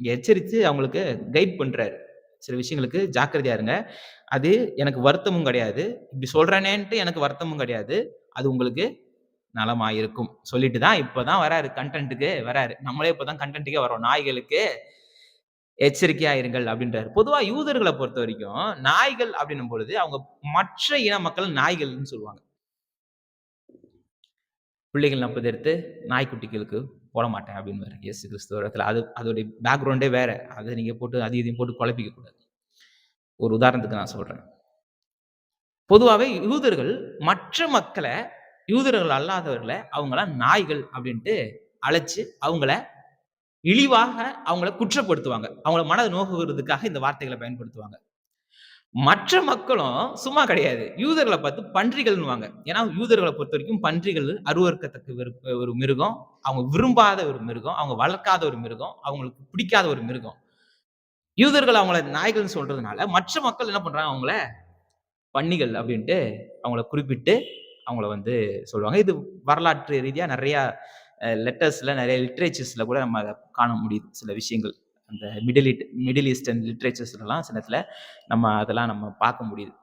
இங்க எச்சரித்து அவங்களுக்கு கைட் பண்றாரு. சில விஷயங்களுக்கு ஜாக்கிரதையா இருங்க. அது எனக்கு வருத்தமும் கிடையாது. இப்படி சொல்றேனேன்ட்டு எனக்கு வருத்தமும் கிடையாது. அது உங்களுக்கு நலமா இருக்கும். சொல்லிட்டு தான் இப்ப தான் வராரு கன்டென்ட்க்கு வராரு. நம்மளே இப்ப தான் கன்டென்ட்க்கே வரோம். நாய்களுக்கு எச்சரிக்கையா இருங்கள் அப்படின்றாரு. பொதுவா யூதர்கள பொறுத்தவரைக்கும், நாய்கள் அப்படின்னும் பொழுது, அவங்க மற்ற இன மக்கள் நாய்கள்ன்னு சொல்லுவாங்க. பிள்ளைகள் நப்பதெடுத்து நாய்க்குட்டிகளுக்கு போட மாட்டேன் அப்படின்னுவாரு இயேசு கிறிஸ்து ஒரு இடத்துல. அதோடைய பேக்கிரவுண்டே வேற. அத நீங்க போட்டு அதையும் இதையும் போட்டு குழப்பிக்க கூடாது. ஒரு உதாரணத்துக்கு நான் சொல்றேன். பொதுவாவே யூதர்கள் மற்ற மக்கள, யூதர்கள் அல்லாதவர்கள அவங்கள நாய்கள் அப்படின்ட்டு அழைச்சு, அவங்கள இழிவாக அவங்கள குற்றப்படுத்துவாங்க. அவங்கள மனத நோகுறதுக்காக இந்த வார்த்தைகள பயன்படுத்துவாங்க. மற்ற மக்களும் சும்மா கிடையாது. யூதர்கள பார்த்து பன்றிகள்ன்னுவாங்க. ஏன்னா யூதர்கள பொறுத்தவரைக்கும் பன்றிகள் அருவருக்கத்தக்க ஒரு மிருகம். அவங்க விரும்பாத ஒரு மிருகம். அவங்க வளர்க்காத ஒரு மிருகம். அவங்களுக்கு பிடிக்காத ஒரு மிருகம். யூதர்கள் அவங்கள நாய்கள்ன்னு சொல்றதுனால, மற்ற மக்கள் என்ன பண்றாங்க அவங்கள பன்னிகள் அப்படின்ட்டு அவங்கள குறிப்பிட்டு அவங்கள வந்து சொல்லுவாங்க. இது வரலாற்று ரீதியா நெறைய லெட்டர்ஸ்ல, நெறைய லிட்டரேச்சர்ஸ்ல கூட நம்ம அத காண முடியுது. சில விஷயங்கள். அந்த மிடில் ஈஸ்டர்ன் லிட்டரேச்சர்ஸ்லலாம் சில இடத்துல அதெல்லாம் நம்ம பார்க்க முடியுது.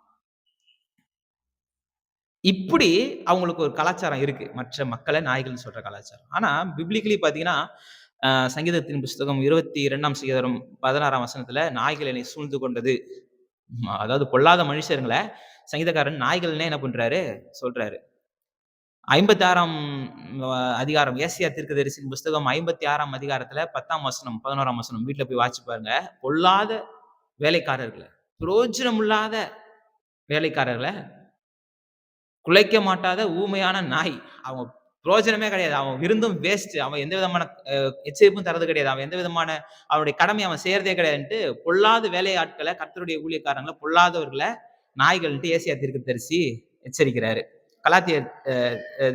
இப்படி அவங்களுக்கு ஒரு கலாச்சாரம் இருக்கு. மற்ற மக்கள நாய்கள்ன்னு சொல்ற கலாச்சாரம். ஆனா பிப்ளிக்கலி பார்த்தீங்கன்னா, சங்கீதத்தின் புஸ்தகம் 22ஆம் சங்கீதம் 16ஆம் வசனத்துல, நாய்கள் என்னை சூழ்ந்து கொண்டது. அதாவது பொல்லாத மனுஷருங்கள சங்கீதக்காரன் நாய்கள்னே என்ன பண்றாரு? சொல்றாரு. 56ஆம் அதிகாரம் ஏசாயா தீர்க்கதரிசியின் புஸ்தகம் 56ஆம் அதிகாரத்துல 10ஆம் வசனம், 11ஆம் வசனம் வீட்ல போய் வாசிச்சு பாருங்க. பொல்லாத வேலைக்காரர்கள, பிரயோஜனம் இல்லாத வேலைக்காரர்கள, குலைக்க மாட்டாத ஊமையான நாய். அவங்க பிரயோஜனமே கிடையாது. அவன் விருந்தும் வேஸ்ட். அவன் எந்த விதமான எச்சரிப்பும் தர்றது கிடையாது. அவன் எந்த விதமான அவனுடைய கடமைய அவன் செய்றதே கிடையாதுன்ட்டு, பொல்லாத வேலையாட்கள, கர்த்தருடைய ஊழியக்காரங்கள, பொல்லாதவர்கள நாய்கள்ன்ட்டு ஏசாயா தீர்க்கதரிசி எச்சரிக்கிறாரு. கலாத்தியர்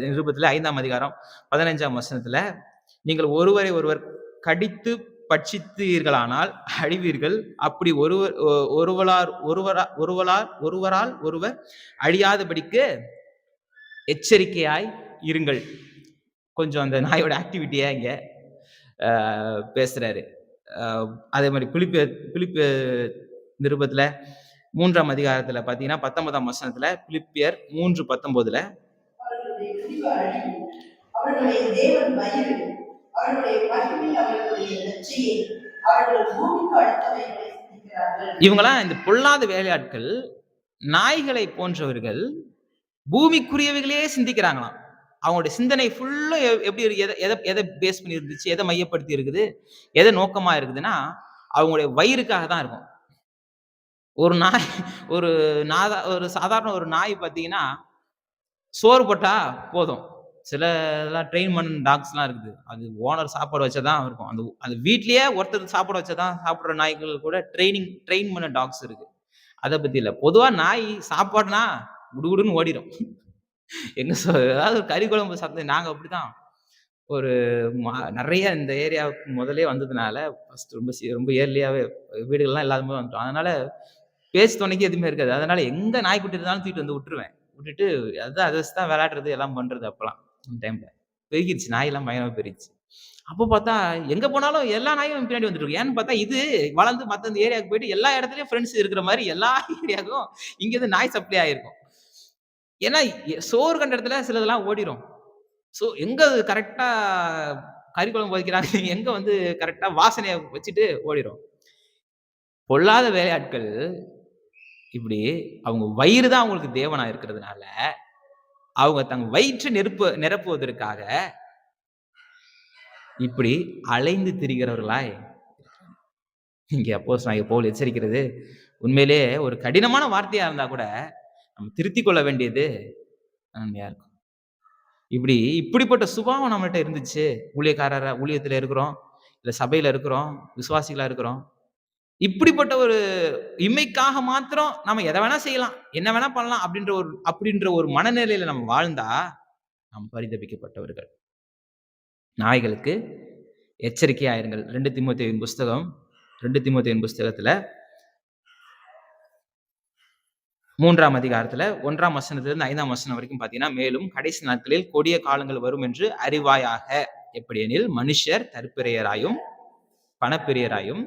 நிருபத்துல 5ஆம் அதிகாரம் 15ஆம் வசனத்துல, நீங்கள் ஒருவரை ஒருவர் கடித்து பட்சித்தீர்களானால் அழிவீர்கள். அப்படி ஒருவரால் ஒருவர் அழியாதபடிக்கு எச்சரிக்கையாய் இருங்கள். கொஞ்சம் அந்த நாயோட ஆக்டிவிட்டிய இங்க பேசுறாரு. அதே மாரி பிலிப்பியர் நிருபத்துல 3ஆம் அதிகாரத்துல பார்த்தீங்கன்னா, 19ஆம் வசனத்துல பிலிப்பியர் 3:19 அவர்களுடைய தேவன் வயிறு, அவர்களுடைய மகிமை அவர்களுடைய லட்சியை, அவர்கள் பூமிக்கு அடுத்தவைகளை சிந்திக்கிறார்கள். இவங்கலாம் இந்த பொல்லாத வேலையாட்கள், நாய்களை போன்றவர்கள் பூமிக்குரியவைகளே சிந்திக்கிறாங்களாம். அவங்களுடைய சிந்தனை ஃபுல்லா எப்படி எத பேஸ் பண்ணி இருந்துச்சு, எதை மையப்படுத்தி இருக்குது, எதை நோக்கமா இருக்குதுன்னா, அவங்களுடைய வயிறுக்காக தான் இருக்கும். ஒரு நாய் ஒரு சாதாரண ஒரு நாய் பார்த்தீங்கன்னா, சோறு போட்டா போதும். சில இதெல்லாம் ட்ரெயின் பண்ண டாக்ஸ்லாம் இருக்குது. அது ஓனர் சாப்பாடு வச்சா தான் இருக்கும். அது வீட்லயே ஒருத்தர் சாப்பாடு வச்சா தான் சாப்பிடுற நாய்கள் கூட ட்ரெயின் பண்ண டாக்ஸ் இருக்கு. அத பத்தி இல்ல. பொதுவா நாய் சாப்பாடுனா குடுகுடுன்னு ஓடிரும். ஏதாவது ஒரு கறி குழம்பு சத்தம் நாங்க அப்படிதான். ஒரு நெறைய இந்த ஏரியாவுக்கு முதல்லயே வந்ததுனால, ஃபர்ஸ்ட் ரொம்ப இயர்லியாவே வீடுகள்லாம் இல்லாதபோது வந்துட்டோம். அதனால பேச்சு துணைக்கு எதுவுமே இருக்காது. அதனால எங்க நாய்க்குட்டி இருந்தாலும் தூக்கிட்டு வந்து விட்டுருவேன். விட்டுட்டு அதான் அத வச்சு தான் விளையாடுறது எல்லாம் பண்றது அப்பலாம். அந்த டைம்ல. பெருகிருச்சு. நாயெல்லாம் பயங்கரமா பெருகிருச்சு. அப்ப பார்த்தா, எங்க போனாலும் எல்லா நாயும் பின்னாடி வந்துட்டு இருக்கு. ஏன்னு பார்த்தா, இது வளர்ந்து மத்த இந்த ஏரியாவுக்கு போயிட்டு எல்லா இடத்துலயும் ஃபிரெண்ட்ஸ் இருக்கிற மாரி எல்லா ஏரியாவுக்கும் இங்கேருந்து நாய் சப்ளை ஆயிருக்கும். ஏன்னா, சோறு கண்ட இடத்துல சிலதெல்லாம் ஓடிரும். எங்க கரெக்ட்டா கறி குழம்பு வைக்கிறாங்க, எங்க வந்து கரெக்ட்டா வாசனைய வச்சுட்டு ஓடிரும். பொல்லாத வேலையாட்கள் இப்படி அவங்க வயிறு தான் அவங்களுக்கு தேவனா இருக்கிறதுனால, அவங்க தங்க வயிற்றை நிரப்புவதற்காக இப்படி அலைந்து திரிகிறவர்களாய் இங்க அப்போஸ்தலனாகிய பவுல் எச்சரிக்கிறது உண்மையிலேயே ஒரு கடினமான வார்த்தையா இருந்தா கூட, நம்ம திருத்திக் கொள்ள வேண்டியது நன்மையா இருக்கும். இப்படிப்பட்ட சுபாவம் நம்மள்ட்ட இருந்துச்சு. ஊழியத்துல இருக்கிறோம். இல்ல சபையில இருக்கிறோம். விசுவாசிகளா இருக்கிறோம். இப்படிப்பட்ட ஒரு இம்மைக்காக மாத்திரம் நம்ம எத வேணா செய்யலாம். என்ன வேணா பண்ணலாம் அப்படின்ற ஒரு மனநிலையில நம்ம வாழ்ந்தா, நாம் பரிதபிக்கப்பட்டவர்கள். நாய்களுக்கு எச்சரிக்கையா இருங்கள். 2 தீமோத்தேயுவின் புஸ்தகத்துல 3ஆம் அதிகாரத்துல 1ஆம் வசனத்திலிருந்து 5ஆம் வசனம் வரைக்கும் பார்த்தீங்கன்னா, மேலும் கடைசி நாட்களில் கொடிய காலங்கள் வரும் என்று அறிவாயாக. எப்படியெனில் மனுஷர் தற்பிரியராயும், பணப்பிரியராயும்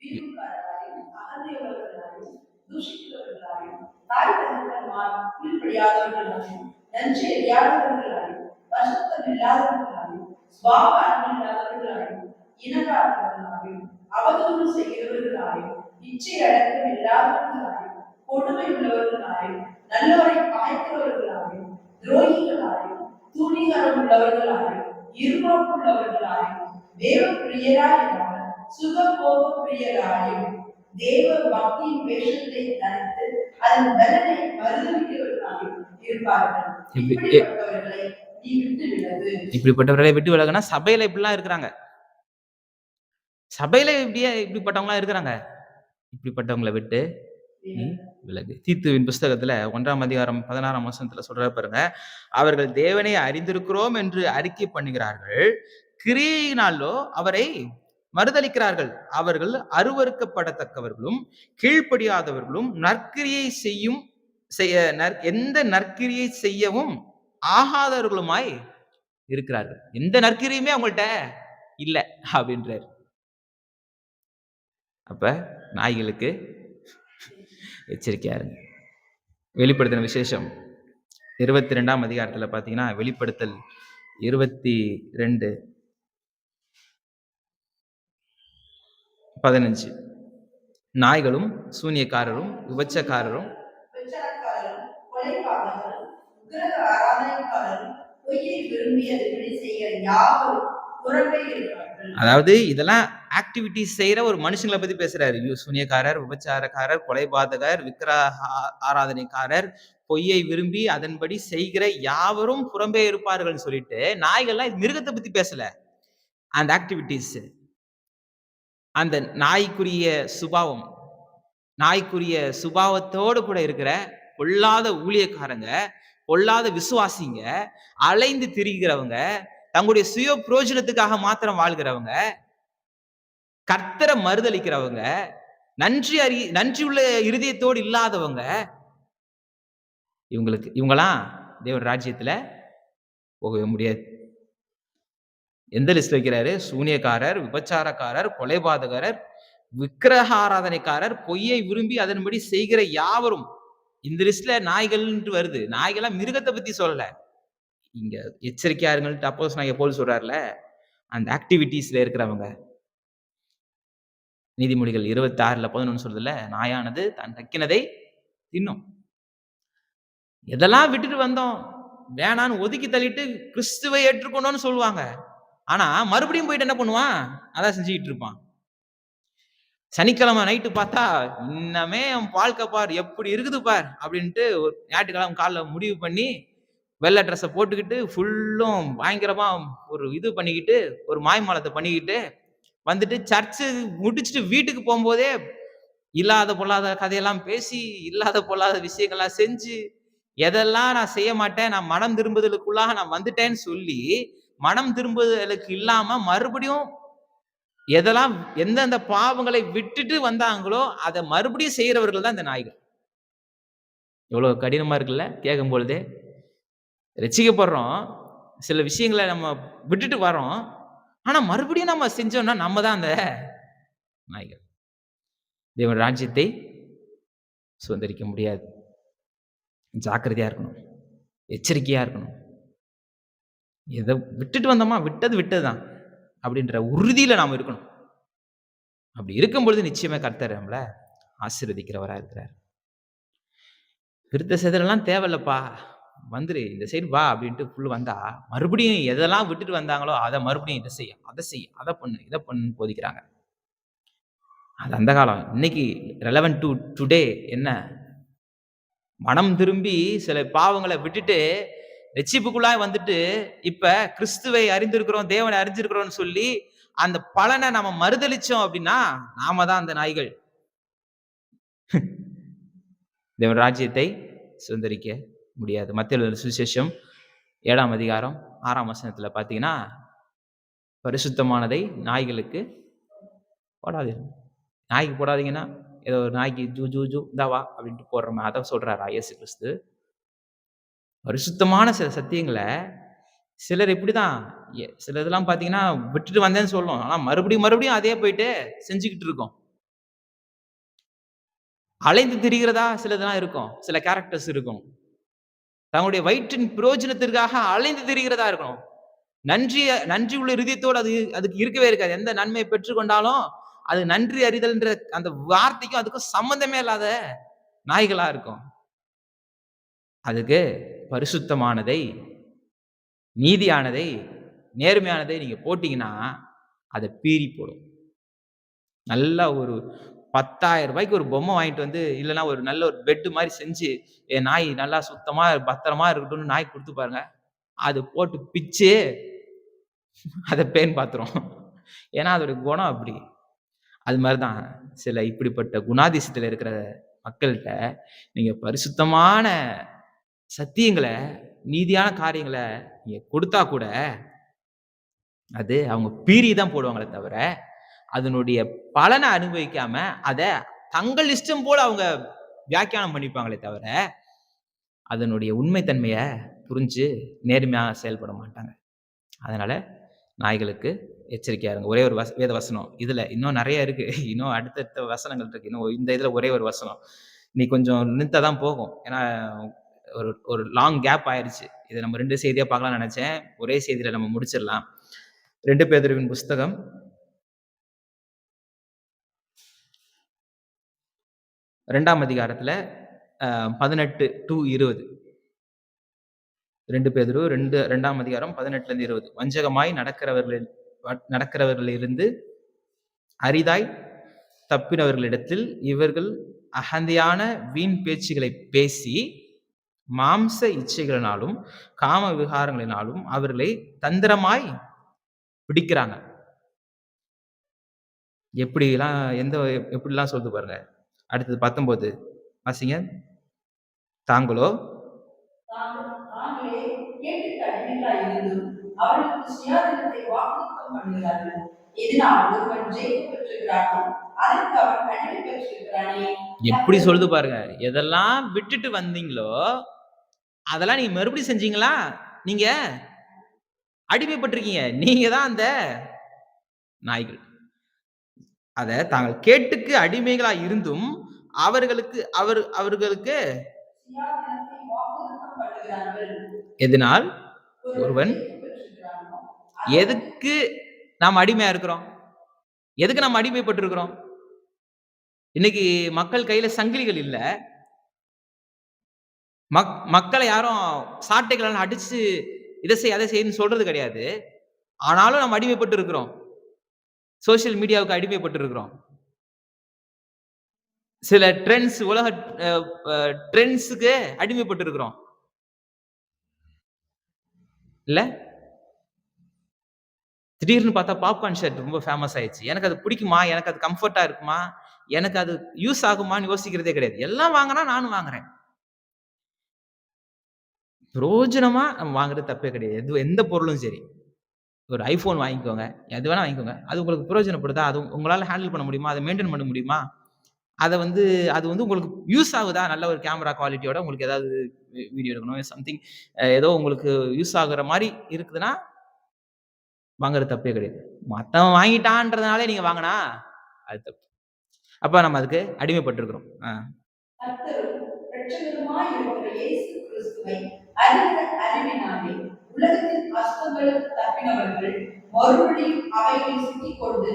வீம்புக்காரராயும், அகந்தையுள்ளவர்களாயும், தூஷிக்கிறவர்களாயும், தாய் தகப்பன்மார் கீழ்ப்படியாதவர்களாயும், நன்றி அறியாதவர்களாயும், பரிசுத்தம் இல்லாதவர்களாயும், சுபாவ அன்பில்லாதவர்களாயும், இனக்காரர்களாயும், அவதூறு செய்கிறவர்களாயும், இச்சை அடக்கம் இல்லாதவர்களாயும், கொடுமை உள்ளவர்களாயும், நல்லவரை பாய்க்கிறவர்களாயும், துரோகிகளாயும், துணிகரம் உள்ளவர்களாயும், இருமாப்புள்ளவர்களாயும், தேவ பிரியராயிராமல் சுகபோக பிரியராயும், தேவ பக்தியின் வேஷத்தை தரித்து அதன் பலனை மறுதளிக்கிறவர்களாயும் இருப்பார்கள். இப்படிப்பட்டவர்களை நீ விட்டு விலகு. இப்படிப்பட்டவர்களை விட்டு விலகுனா சபையில இப்படிலாம் இருக்கிறாங்க. சபையில இப்படிப்பட்டவங்களா இருக்கிறாங்க. இப்படிப்பட்டவங்களை விட்டு விலகு. தீத்துவின் புஸ்தகத்துல 1ஆம் அதிகாரம் 16ஆம் வசனத்துல சொல்ற பாருங்க, அவர்கள் தேவனை அறிந்திருக்கிறோம் என்று அறிக்கை பண்ணுகிறார்கள், கிரியையினாலோ அவரை மறுதளிக்கிறார்கள். அவர்கள் அருவருக்கப்படத்தக்கவர்களும் கீழ்ப்படியாதவர்களும் நற்கிரியை செய்யும் எந்த நற்கிரியை செய்யவும் ஆகாதவர்களுமாய் இருக்கிறார்கள். எந்த நற்கிரியுமே அவங்கள்ட்ட இல்ல அப்படின்றார். அப்ப நாய்களுக்கு எச்சரிக்கையா இருங்க. வெளிப்படுத்தின விசேஷம் 22ஆம் அதிகாரத்துல பாத்தீங்கன்னா, வெளிப்படுத்தல் 22:15 நாய்களும் சூனியக்காரரும் விபச்சக்காரரும் அதாவது இதெல்லாம் ஆக்டிவிட்டிஸ் செய்யற ஒரு மனுஷங்களை பத்தி பேசுறாரு. சூனியக்காரர், விபச்சாரக்காரர், கொலைபாதகர், விக்கிரக ஆராதனைக்காரர், பொய்யை விரும்பி அதன்படி செய்கிற யாவரும் புறம்பே இருப்பார்கள் சொல்லிட்டு, நாய்கள்லாம் மிருகத்தை பத்தி பேசல. அந்த ஆக்டிவிட்டிஸ், அந்த நாய்க்குரிய சுபாவம், நாய்க்குரிய சுபாவத்தோடு கூட இருக்கிற பொல்லாத ஊழியக்காரங்க, பொல்லாத விசுவாசிங்க, அலைந்து திரிகிறவங்க, தங்களுடைய சுய பிரயோஜனத்துக்காக மாத்திரம் வாழ்கிறவங்க, கர்த்தரை மறுதளிக்கிறவங்க, நன்றியுள்ள இருதயத்தோடு இல்லாதவங்க, இவங்கெல்லாம் தேவன் ராஜ்யத்துல போகவே முடியாது. எந்த லிஸ்ட் வைக்கிறாரு? சூனியக்காரர், விபச்சாரக்காரர், கொலைபாதகர், விக்கிரக ஆராதனைக்காரர், பொய்யை விரும்பி அதன்படி செய்கிற யாவரும். இந்த லிஸ்ட்ல நாய்கள் வருது. நாய்களா மிருகத்தை பத்தி சொல்லல. இங்க எச்சரிக்கையா இருங்கள்ட்டு அப்போஸ்தலனாகிய பவுல் சொல்றாருல, அந்த ஆக்டிவிட்டிஸ்ல இருக்கிறவங்க. நீதிமொழிகள் 26:11 சொல்றதுல, நாயானது தான் தக்கினதை தின்னும். எதெல்லாம் விட்டுட்டு வந்தோம், வேணான்னு ஒதுக்கி தள்ளிட்டு கிறிஸ்துவை ஏற்றுக்கொண்டோன்னு சொல்லுவாங்க. ஆனா மறுபடியும் போயிட்டு என்ன பண்ணுவான்? அதான் செஞ்சுக்கிட்டு இருப்பான். சனிக்கிழமை நைட்டு பார்த்தா, இன்னமே என் வாழ்க்கை பார் எப்படி இருக்குது பார் அப்படின்ட்டு ஞாயிற்றுக்கிழமை காலைல முடிவு பண்ணி வெள்ளை ட்ரெஸ்ஸை போட்டுக்கிட்டு ஃபுல்லும் பயங்கரமா ஒரு இது பண்ணிக்கிட்டு, ஒரு மாய்மாலத்தை பண்ணிக்கிட்டு வந்துட்டு சர்ச்சு முடிச்சுட்டு வீட்டுக்கு போகும்போதே இல்லாத பொல்லாத கதையெல்லாம் பேசி, இல்லாத பொல்லாத விஷயங்கள்லாம் செஞ்சு, எதெல்லாம் நான் செய்ய மாட்டேன், நான் மனம் திரும்புதலுக்குள்ளாக நான் வந்துட்டேன்னு சொல்லி, மனம் திரும்புதலுக்கு இல்லாம மறுபடியும் எதெல்லாம் எந்தெந்த பாவங்களை விட்டுட்டு வந்தாங்களோ அதை மறுபடியும் செய்யறவர்கள் தான் இந்த நாய்கள். எவ்வளவு கடினமா இருக்குல்ல கேட்கும் பொழுதே. ரட்சிக்கப்படுறோம், சில விஷயங்களை நம்ம விட்டுட்டு வரோம், ஆனா மறுபடியும் நம்ம செஞ்சோம்னா நம்ம தான் அந்த நாய்கள். தேவன் ராஜ்யத்தை சுதந்திரிக்க முடியாது. ஜாக்கிரதையா இருக்கணும், எச்சரிக்கையா இருக்கணும். எதை விட்டுட்டு வந்தோமா, விட்டதுதான் அப்படின்ற உறுதியில நாம இருக்கணும். அப்படி இருக்கும் பொழுது நிச்சயமா கர்த்தர் நம்மள ஆசீர்வதிக்கிறவரா இருக்கிறார். விருத்த சேதனெல்லாம் தேவையில்லப்பா, வந்துரு இந்த சைடு வா அப்படின்ட்டு புல் வந்தா, மறுபடியும் எதெல்லாம் விட்டுட்டு வந்தாங்களோ அதை மறுபடியும் இதை செய்ய, அதை பண்ணு, இதை பண்ணு போதிக்கிறாங்க. அது அந்த காலம். இன்னைக்கு ரெலவென்ட் டு டுடே என்ன? மனம் திரும்பி சில பாவங்களை விட்டுட்டு ரட்சிப்புக்குள்ளாய் வந்துட்டு இப்ப கிறிஸ்துவை அறிந்திருக்கிறோம், தேவனை அறிஞ்சிருக்கிறோம்னு சொல்லி அந்த பலனை நம்ம மறுதளிச்சோம் அப்படின்னா நாம தான் அந்த நாய்கள். தேவன் ராஜ்யத்தை சுதந்திரிக்க முடியாது. மத்தேயு சுவிசேஷம் 7ஆம் அதிகாரம் 6ஆம் வசனத்துல பாத்தீங்கன்னா, பரிசுத்தமானதை நாய்களுக்கு போடாதீங்க. நாய்க்கு போடாதீங்கன்னா ஏதோ ஒரு நாய்க்கு ஜூ ஜூ ஜூ இந்தாவா அப்படின்ட்டு போடுறோமே, அதை சொல்றாரா இயேசு கிறிஸ்து? பரிசுத்தமான சில சத்தியங்களை சிலர் இப்படிதான். சிலதெல்லாம் பார்த்தீங்கன்னா, விட்டுட்டு வந்தேன்னு சொல்லும். ஆனா மறுபடியும் அதே போயிட்டு செஞ்சுகிட்டு இருக்கும். அலைந்து திரிகிறதா சிலதெல்லாம் இருக்கும். சில கேரக்டர்ஸ் இருக்கும். தங்களுடைய வயிற்றின் பிரயோஜனத்திற்காக அலைந்து திரிகிறதா இருக்கணும். நன்றி உள்ள இருதயத்தோடு அதுக்கு இருக்கவே இருக்காது. எந்த நன்மையை பெற்றுக்கொண்டாலும், அது நன்றி அறிதல்ன்ற அந்த வார்த்தைக்கும் அதுக்கும் சம்மந்தமே இல்லாத நாய்களா இருக்கும். அதுக்கு பரிசுத்தமானதை, நீதியானதை, நேர்மையானதை நீங்க போட்டீங்கன்னா, அத பீறி போடும். நல்லா ஒரு ரூ. 10,000 ஒரு பொம்மை வாங்கிட்டு வந்து, இல்லன்னா ஒரு நல்ல ஒரு பெட் மாரி செஞ்சு, என் நாய் நல்லா சுத்தமா, பத்திரமா இருக்கட்டும்னு நாய்க்கு குடுத்து பாருங்க. அது போட்டு பிச்சு, அத பேன் பாத்துரும். ஏன்னா அதோட குணம் அப்படி. அது மாரி தான் சில இப்படிப்பட்ட குணாதிசயத்துல இருக்கிற மக்கள்ட்ட, நீங்க பரிசுத்தமான சத்தியங்கள, நீதியான காரியங்கள நீங்க குடுத்தா கூட, அது அவங்க பீறி தான் போடுவாங்களே தவிர, அதனுடைய பலன அனுபவிக்காம, அத தங்கள் இஷ்டம் போல அவங்க வியாக்கியானம் பண்ணிப்பாங்களே தவிர, அதனுடைய உண்மை தன்மைய புரிஞ்சு நேர்மையா செயல்பட மாட்டாங்க. அதனால நாய்களுக்கு எச்சரிக்கையா இருங்க. ஒரே ஒரு வேத வசனம். இதுல இன்னும் நெறைய இருக்கு. இன்னும் அடுத்தடுத்த வசனங்கள் இருக்கு. இன்னும் இந்த இதுல ஒரே ஒரு வசனம். இன்னைக்கு கொஞ்சம் நிறுத்தா தான் போகும். ஏன்னா ஒரு ஒரு லாங் கேப் ஆயிருச்சு. இத நம்ம 2 செய்தியா பார்க்கலாம்னு நெனச்சேன். ஒரே செய்தியில நம்ம முடிச்சிடலாம். 2 பேதுருவின் புஸ்தகம் 2ஆம் அதிகாரத்துல 18-20. 2 பேதுரு 2ஆம் அதிகாரம் 18-20. வஞ்சகமாய் நடக்கிறவர்களிலிருந்து அரிதாய் தப்பினவர்களிடத்தில் இவர்கள் அகந்தையான வீண் பேச்சுகளை பேசி மாம்ச இச்சைகளினாலும் காம விகாரங்களினாலும் அவர்களை தந்திரமாய் பிடிக்கிறாங்க. எப்படிலாம் சொல்லுது பாருங்க. அடுத்தது 19 வாசிங்க. தாங்களோ தாங்களே கேட்டுக்கு அடிமைகளாய் இருந்தும் அவர்களுக்கு சுயாதீனத்தை வாக்குத்தம் பண்ணுகிறார்கள். இதனால் ஒருவன் ஜெயிக்க பெற்றிருக்கிறானோ அதற்கு அவன் அடிமை பெற்றிருக்கிறானே. எப்படி சொல்லுது பாருங்க. எதெல்லாம் விட்டுட்டு வந்தீங்களோ அதெல்லாம் நீங்க மறுபடியும் செஞ்சீங்களா? நீங்க அடிமைப்பட்டிருக்கீங்க. நீங்க தான் அந்த நாய்கள். அத தாங்கள் கேட்டுக்கு அடிமைகளா இருந்தும் அவர்களுக்கு சுயாதீனத்தை வாக்குத்தம் பண்ணுகிறார்கள். எதனால் ஒருவன் எதுக்கு நாம் அடிமையா இருக்கிறோம்? எதுக்கு நாம் அடிமைப்பட்டிருக்கிறோம்? இன்னைக்கு மக்கள் கையில சங்கிலிகள் இல்ல. மக்களை யாரும் சாட்டைகளால் அடிச்சு இதை செய் அதை செய்யன்னு சொல்றது கிடையாது. ஆனாலும் நம்ம அடிமைப்பட்டு இருக்கிறோம். சோசியல் மீடியாவுக்கு அடிமைப்பட்டு இருக்கிறோம். சில ட்ரெண்ட்ஸ், உலக ட்ரெண்ட்ஸுக்கு அடிமைப்பட்டு இருக்கிறோம். இல்ல திடீர்னு பார்த்தா பாப்கார்ன் ஷர்ட் ரொம்ப ஃபேமஸ் ஆயிடுச்சு. எனக்கு அது பிடிக்குமா? எனக்கு அது கம்ஃபர்ட்டா இருக்குமா? எனக்கு அது யூஸ் ஆகுமான்னு யோசிக்கிறதே கிடையாது. எல்லாம் வாங்கினா நானும் வாங்குறேன். பிரயோஜனமா நம்ம வாங்குறது தப்பே கிடையாது. எந்த பொருளும் சரி. ஒரு ஐபோன் வாங்கிக்கோங்க. எது வேணா வாங்கிக்கோங்க. அது உங்களுக்கு பிரயோஜனப்படுதா? அது உங்களால ஹேண்டில் பண்ண முடியுமா? அதை மெயின்டெயின் பண்ண முடியுமா? அது வந்து உங்களுக்கு யூஸ் ஆகுதா? நல்ல ஒரு கேமரா குவாலிட்டியோட உங்களுக்கு ஏதாவது வீடியோ எடுக்கணும், சம்திங் ஏதோ உங்களுக்கு யூஸ் ஆகுற மாரி இருக்குதுன்னா, வாங்குறது தப்பே கிடையாது. மத்தவன் வாங்கிட்டான்றதுனாலே நீங்க வாங்குனா, அது தப்பு. அப்ப நம்ம அதுக்கு அடிமைப்பட்டிருக்கிறோம். கர்த்தரும் இரட்சகருமாய் இருக்கிற இயேசு கிறிஸ்துவை அறிந்த அறிவினாலே உலகத்தின் அசுத்தங்களுக்கு தப்பினவர்கள் மறுபடியும் அவைகளில் சிக்கிக்கொண்டு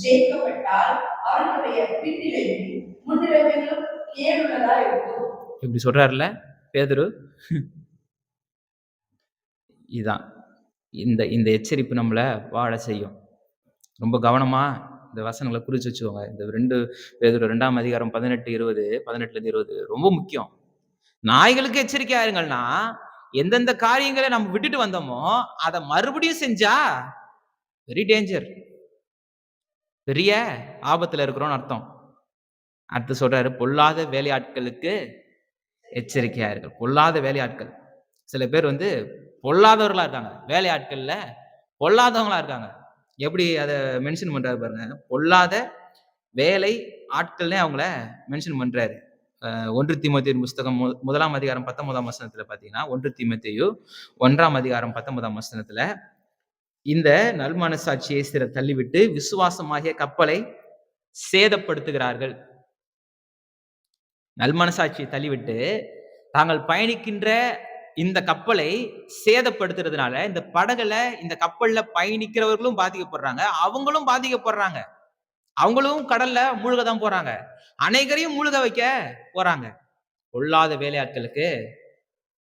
ஜெயிக்கப்பட்டால் அவர்களுடைய பின்னிலையில் முன்னிலைமைகளும் கேடுள்ளதா இருக்கும். இப்படி சொல்றாருல்ல பேதுரு. இதான் இந்த எச்சரிப்பு நம்மள வாழ செய்யும். ரொம்ப கவனமா இந்த வசனங்களை குறிச்சு வச்சுக்கோங்க. இந்த 2 பேதுரு 2ஆம் அதிகாரம் 18-20 ரொம்ப முக்கியம். நாய்களுக்கு எச்சரிக்கையா இருங்கள்னா, எந்தெந்த காரியங்களை நம்ம விட்டுட்டு வந்தோமோ அதை மறுபடியும் செஞ்சா வெரி டேஞ்சர், பெரிய ஆபத்துல இருக்கிறோம்னு அர்த்தம். அடுத்து சொல்றாரு, பொல்லாத வேலையாட்களுக்கு எச்சரிக்கையா இருக்கு. பொல்லாத வேலையாட்கள். சில பேர் பொல்லாதவர்களா இருக்காங்க. வேலையாட்கள்ல பொல்லாதவங்களா இருக்காங்க. எப்படி அதை மென்ஷன் பண்றாரு பாருங்க. பொல்லாத வேலை ஆட்கள்னே அவங்கள மென்ஷன் பண்றாரு. 1 தீமோத்தேயு புஸ்தகம் முதலாம் அதிகாரம் 19ஆம் வசனத்துல பாத்தீங்கன்னா, 1 தீமோத்தேயு 1ஆம் அதிகாரம் 19ஆம் வசனத்துல, இந்த நல்மனசாட்சியை சிலர் தள்ளிவிட்டு விசுவாசமாகிய கப்பலை சேதப்படுத்துகிறார்கள். நல்மனசாட்சியை தள்ளிவிட்டு தாங்கள் பயணிக்கின்ற இந்த கப்பலை சேதப்படுத்துறதுனால இந்த படகுல இந்த கப்பல்ல பயணிக்கிறவர்களும் பாதிக்கப்படுறாங்க, அவங்களும் பாதிக்கப்படுறாங்க. அவங்களும் கடல்ல மூழ்க தான் போறாங்க, அநேகரையும் மூழ்க வைக்க போறாங்க. பொல்லாத வேலையாட்களுக்கு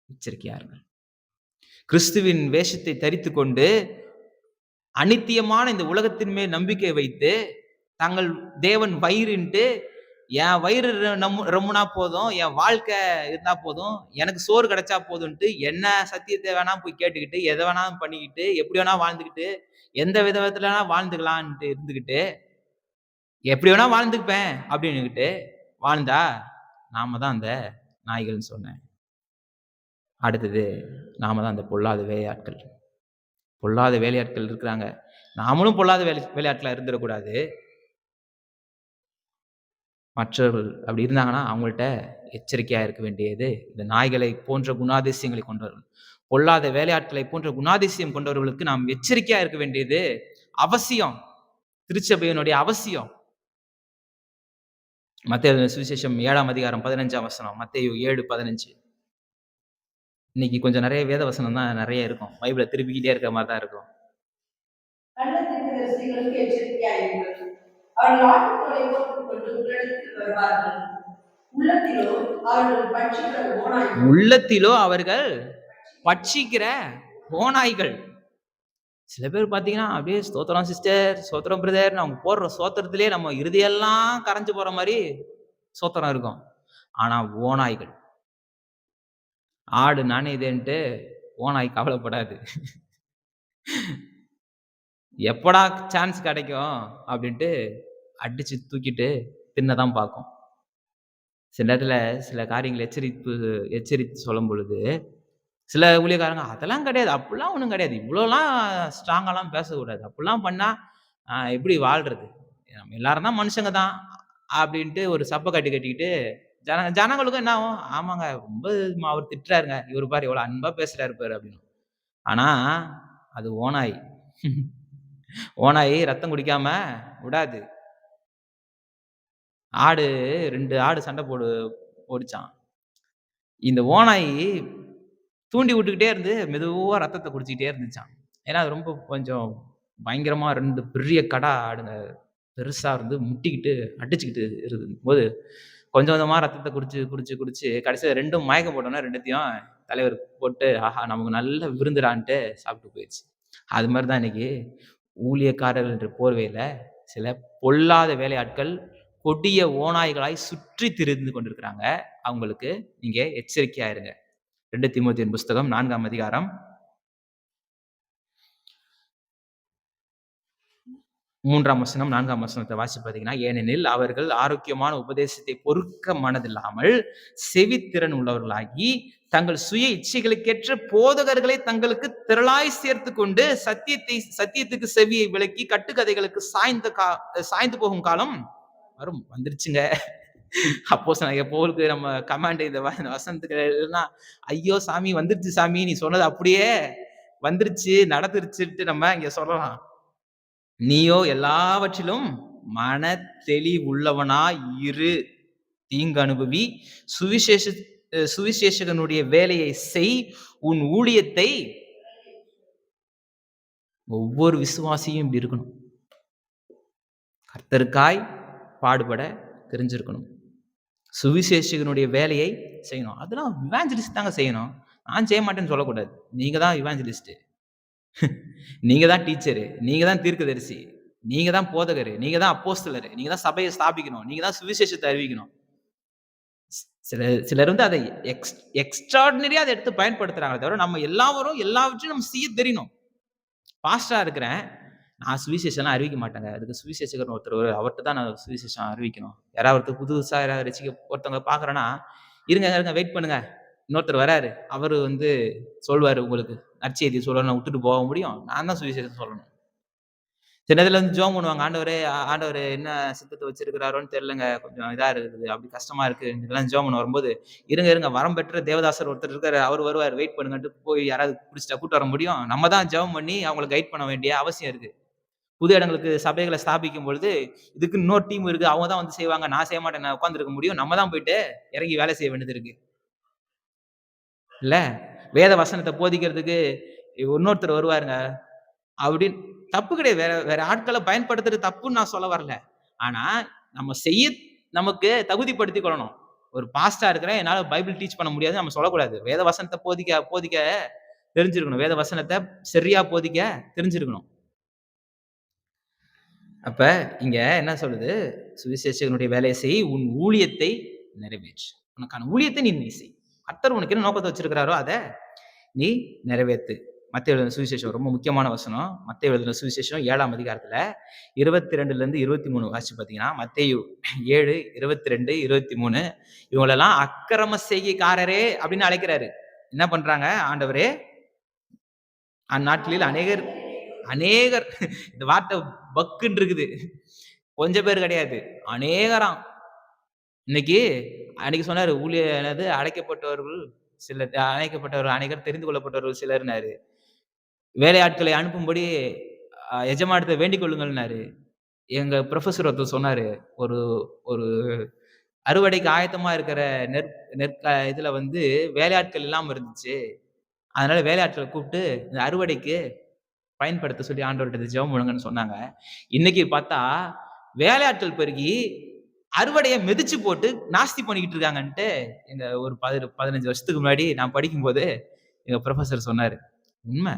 எச்சரிக்கையா இருங்க. கிறிஸ்துவின் வேஷத்தை தரித்து கொண்டு அநித்தியமான இந்த உலகத்தின் மேல் நம்பிக்கை வைத்து தங்கள் தேவன் வயிறுன்ட்டு, என் வயிறு ரொம்புனா போதும், என் வாழ்க்கை இருந்தா போதும், எனக்கு சோறு கிடைச்சா போதும்ட்டு என்ன சத்தியத்தை வேணா போய் கேட்டுக்கிட்டு, எதை வேணா பண்ணிக்கிட்டு, எப்படி வேணா வாழ்ந்துக்கிட்டு, எந்த விதத்துல வாழ்ந்துக்கலான்ட்டு இருந்துகிட்டு, எப்படி வேணா வாழ்ந்துப்பேன் அப்படின்னுகிட்டு வாழ்ந்தா நாம தான் அந்த நாய்கள்னு சொன்னேன். அடுத்தது நாம தான் அந்த பொல்லாத வேலையாட்கள். பொல்லாத வேலையாட்கள் இருக்கிறாங்க. நாமளும் பொல்லாத வேலையாட்களா இருந்துடக்கூடாது. மற்றவர்கள் அப்படி இருந்தாங்கன்னா அவங்கள்ட்ட எச்சரிக்கையா இருக்க வேண்டியது இந்த நாய்களை போன்ற குணாதிசயங்களை கொண்டவர்கள், பொல்லாத வேலையாட்களை போன்ற குணாதிசயம் கொண்டவர்களுக்கு நாம் எச்சரிக்கையா இருக்க வேண்டியது அவசியம். திருச்சபையினுடைய அவசியம். மத்தேயு சுவிசேஷம் 7ஆம் அதிகாரம் 15ஆம் வசனம். மத்தேயு 7:15. இன்னைக்கு கொஞ்சம் நிறைய வேத வசனம் தான் நிறைய இருக்கும். பைபிளை திருப்பிக்கிட்டே இருக்கிற மாதிரி தான் இருக்கும். கள்ள தீர்க்கதரிசிகளுக்கு எச்சரிக்கையாயிருங்கள். அவர்கள் ஆட்டுத்தோலை போட்டுக் கொண்டு உங்களிடத்தில் வருவார்கள். உள்ளத்திலோ அவர்கள் பட்சிக்கிற ஓநாய்கள். சில பேர் பாத்தீங்கன்னா அப்படியே ஸ்தோத்திரம் சிஸ்டர், ஸ்தோத்திரம் பிரதர், அவங்க போடுற சோத்திரத்திலே நம்ம இறுதியெல்லாம் கரைஞ்சு போற மாதிரி சோத்திரம் இருக்கும். ஆனா ஓநாய்கள், ஆடு நானேதேன்ட்டு ஓநாய் கவலைப்படாது. எப்படா சான்ஸ் கிடைக்கும் அப்படின்ட்டு அடிச்சு தூக்கிட்டு தின்னதான் பார்க்கும். சில நேரத்துல சில காரியங்கள் எச்சரித்து சொல்லும் பொழுது சில ஊழியக்காரங்க அதெல்லாம் கிடையாது, அப்படிலாம் ஒன்றும் கிடையாது, இவ்வளோலாம் ஸ்ட்ராங்காலாம் பேசக்கூடாது, அப்படிலாம் பண்ணா எப்படி வாழ்றது, நம்ம எல்லாரும் தான் மனுஷங்க தான் அப்படின்ட்டு ஒரு சப்பை கட்டிக்கிட்டு ஜனங்களுக்கும் என்ன ஆகும், ஆமாங்க ரொம்ப அவர் திட்டுறாருங்க, இவர் பாரு எவ்வளோ அன்பா பேசுறாரு பாரு அப்படின்னு. ஆனா அது ஓநாய். ஓநாய் ரத்தம் குடிக்காம விடாது. ஆடு 2 ஆடு சண்டை ஓடிச்சான். இந்த ஓநாய் தூண்டி விட்டுக்கிட்டே இருந்து மெதுவா ரத்தத்தை குடிச்சிக்கிட்டே இருந்துச்சான். ஏன்னா அது ரொம்ப கொஞ்சம் பயங்கரமா 2 பெரிய கடா ஆடுங்க பெருசா இருந்து முட்டிக்கிட்டு அடிச்சுக்கிட்டு இருக்கும்போது கொஞ்சம் கொஞ்சமா ரத்தத்தை குடிச்சு கடைசியில 2ம் மயக்கம் போட்டோன்னா 2த்தையும் தலைவர் போட்டு ஆஹா நமக்கு நல்ல விருந்துடான்ட்டு சாப்பிட்டு போயிடுச்சு. அது மாதிரிதான் இன்னைக்கு ஊழியக்காரர்கள் என்ற போர்வையில சில பொல்லாத வேலையாட்கள் கொடிய ஓநாய்களாய் சுற்றி திரிந்து கொண்டிருக்கிறாங்க. அவங்களுக்கு நீங்க எச்சரிக்கையா இருங்க. 2 தீமோத்தேயு புஸ்தகம் 4ஆம் அதிகாரம் 3ஆம் வசனம் 4ஆம் வசனத்தை வாசி பார்த்தீங்கன்னா, ஏனெனில் அவர்கள் ஆரோக்கியமான உபதேசத்தை பொறுக்க மனதில்லாமல் செவித்திறன் உள்ளவர்களாகி தங்கள் சுய இச்சைகளுக்கேற்ற போதகர்களை தங்களுக்கு திரளாய் சேர்த்து கொண்டு சத்தியத்துக்கு செவியை விலக்கி கட்டுக்கதைகளுக்கு சாய்ந்து போகும் காலம் வரும். வந்துருச்சுங்க. அப்போஸ்தலனாகிய பவுலுக்கு நம்ம கமாண்ட் இந்த வசனத்துக்கு எல்லாம் ஐயோ சாமி வந்துருச்சு சாமி, நீ சொன்னது அப்படியே வந்துருச்சு நடந்துருச்சுட்டு நம்ம இங்க சொல்லலாம். நீயோ எல்லாவற்றிலும் மன தெளிவுள்ளவனா இரு, தீங்கு அனுபவி, சுவிசேஷகனுடைய வேலையை செய், உன் ஊழியத்தை ஒவ்வொரு விசுவாசியும் இப்படி இருக்கணும். கர்த்தருக்காய் பாடுபட தெரிஞ்சிருக்கணும். சுவிசேஷகனுடைய வேலையை செய்யணும். அதெல்லாம் இவாஞ்சலிஸ்ட் தாங்க செய்யணும். நான் செய்ய மாட்டேன்னு சொல்லக்கூடாது. நீங்க தான் இவாஞ்சலிஸ்ட், நீங்க தான் டீச்சரு, நீங்க தான் தீர்க்கதரிசி, நீங்க தான் போதகரு, நீங்க தான் அப்போஸ்தலரு, நீங்க தான் சபையை ஸ்தாபிக்கணும், நீங்க தான் சுவிசேஷத்தை அறிவிக்கணும். சிலர் வந்து அதை எக்ஸ்ட்ராடினரியா அதை எடுத்து பயன்படுத்துறாங்க. தவிர நம்ம எல்லாவற்றையும் நம்ம செய்ய தெரியணும். பாஸ்டரா இருக்கிறேன், நான் சுவிசேஷம்லாம் அறிவிக்க மாட்டேங்க. அதுக்கு சுவிசேஷகர் ஒருத்தர், அவர்கிட்ட தான் நான் சுவிசேஷம் அறிவிக்கணும். யாராவது புதுசா ஒருத்தவங்க பாக்குறேன்னா, இருங்க வெயிட் பண்ணுங்க, இன்னொருத்தர் வராரு, அவரு வந்து சொல்வாரு, உங்களுக்கு நற்செய்தி சொல்லணும், விட்டுட்டு போக முடியும், நான் தான் சுவிசேஷம் சொல்லணும். சில நேரத்துல வந்து ஜெபம் பண்ணுவாங்க. ஆண்டவரே என்ன சித்தத்த வச்சிருக்கிறாரோன்னு தெரியலங்க. கொஞ்சம் இதா இருக்குது. அப்படி கஷ்டமா இருக்கு. இதெல்லாம் ஜெபம் பண்ண வரும்போது, இருங்க வரம் பெற்ற தேவதாசர் ஒருத்தர் இருக்காரு. அவரு வருவாரு. வெயிட் பண்ணுங்கன்ட்டு போய் யாராவது புடிச்சுட்டா கூட்டு வர முடியும்? நம்ம தான் ஜெபம் பண்ணி அவங்கள கைட் பண்ண வேண்டிய அவசியம் இருக்கு. புது இடங்களுக்கு சபைகள ஸ்தாபிக்கும் பொழுது, இதுக்கு இன்னொரு டீம் இருக்கு. அவங்க தான் வந்து செய்வாங்க. நான் செய்ய மாட்டேன். நான் உட்கார்ந்திருக்க முடியும். நம்ம தான் போயிட்டு இறங்கி வேலை செய்ய வேண்டியது இருக்கு. இல்ல? வேத வசனத்த போதிக்கிறதுக்கு இன்னொருத்தர் வருவாருங்க. அப்படின்னு தப்பு கிடையாது. வேற வேற ஆட்கள பயன்படுத்துறது தப்புன்னு நான் சொல்ல வரல. ஆனா, நம்ம செய்ய நமக்கு தகுதிப்படுத்திக் கொள்ளணும். ஒரு பாஸ்டரா இருக்கிறேன். என்னால பைபிள் டீச் பண்ண முடியாதுன்னு நம்ம சொல்லக்கூடாது. வேத வசனத்த போதிக்க போதிக்க தெரிஞ்சிருக்கணும். வேத வசனத்த சரியா போதிக்க தெரிஞ்சிருக்கணும். அப்ப இங்க என்ன சொல்லுது? சுவிசேஷகனுடைய வேலையை செய். உன் ஊழியத்தை நிறைவேற்று. உனக்கான ஊழியத்தை நீ செய். கர்த்தர் உனக்கு என்ன நோக்கத்த வச்சிருக்கிறாரோ அத நீ நிறைவேத்து. மத்தேயு எழுதின சுவிசேஷம் ரொம்ப முக்கியமான வசனம். மத்தேயு எழுதின சுவிசேஷம் 7ஆம் அதிகாரத்துல 22லிருந்து 23 வாசிச்சு பார்த்தீங்கன்னா, மத்தேயு 7, 22, 23 இவங்களெல்லாம் அக்கிரம செய்கைக்காரரே அப்படின்னு அழைக்கிறாரு. என்ன பண்றாங்க? ஆண்டவரே, அந்நாட்களில் அநேகர் அநேகர் இந்த வார்த்தை பக்குன்னு இருக்குது. கொஞ்சம் பேர் கிடையாது. அநேகராம். இன்னைக்கு அன்னைக்கு சொன்னாரு என்னது அழைக்கப்பட்டவர்கள் சிலர், அழைக்கப்பட்டவர்கள் அநேகர், தெரிந்து கொள்ளப்பட்டவர்கள் சிலர்னாரு. வேலையாட்களை அனுப்பும்படி எஜமானத்தை வேண்டிக் கொள்ளுங்கள்னாரு. எங்க புரொஃபசர் ஒருத்தர் சொன்னாரு. ஒரு ஒரு அறுவடைக்கு ஆயத்தமா இருக்கிற இதுல வந்து வேலையாட்கள் இல்லாம இருந்துச்சு. அதனால வேலையாட்கள கூப்பிட்டு இந்த அறுவடைக்கு பயன்படுத்த சொல்லி ஆண்டவர்ட்ட ஜெபம் பண்ணுங்கன்னு சொன்னாங்க. இன்னைக்கு பார்த்தா வேலையாட்கள் பெருகி அறுவடைய மிதிச்சு போட்டு நாஸ்தி பண்ணிக்கிட்டு இருக்காங்கன்ட்டு எங்க ஒரு 15 வருஷத்துக்கு முன்னாடி நான் படிக்கும்போது எங்க புரொஃபசர் சொன்னாரு. உண்மை.